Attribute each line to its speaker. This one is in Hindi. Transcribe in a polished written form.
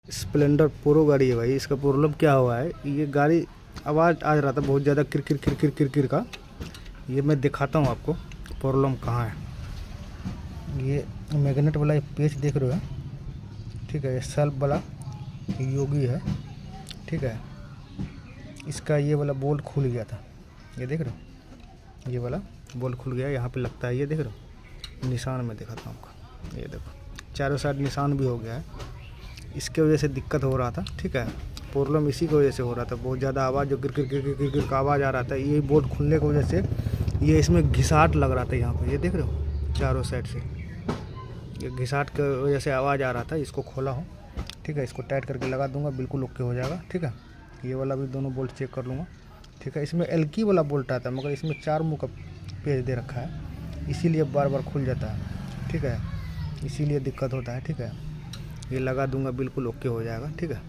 Speaker 1: स्प्लेंडर प्रो गाड़ी है भाई। इसका प्रॉब्लम क्या हुआ है, ये गाड़ी आवाज़ आ रहा था बहुत ज़्यादा किरकिर किरकिर किरकिर का। ये मैं दिखाता हूँ आपको प्रॉब्लम कहाँ है। ये मैग्नेट वाला पेच देख रहे हो, ठीक है। ये सेल्फ वाला योगी है, ठीक है। इसका ये वाला बोल्ट खुल गया था, ये देख रहे हो, ये वाला बोल्ट खुल गया। यहाँ पे लगता है, ये देख रहे हो निशान में दिखाता हूँ आपको। ये देखो चारों साइड निशान भी हो गया है। इसके वजह से दिक्कत हो रहा था, ठीक है। प्रॉब्लम इसी की वजह से हो रहा था, बहुत ज़्यादा आवाज़ जो किरकिर किरकिर किरकिर का आवाज़ आ रहा था। ये बोल्ट खुलने की वजह से ये इसमें घिसाट लग रहा था यहाँ पे, ये देख रहे हो चारों साइड से ये घिसाट की वजह से आवाज़ आ रहा था। इसको खोला हूँ, ठीक है। इसको टाइट करके लगा दूंगा, बिल्कुल ओके हो जाएगा, ठीक है। ये वाला भी दोनों बोल्ट चेक कर लूँगा, ठीक है। इसमें एल्की वाला बोल्ट आता है, मगर इसमें 4 मुँह का पेच दे रखा है, इसीलिए बार बार खुल जाता है, ठीक है। इसीलिए दिक्कत होता है, ठीक है। ये लगा दूंगा, बिल्कुल ओके हो जाएगा, ठीक है।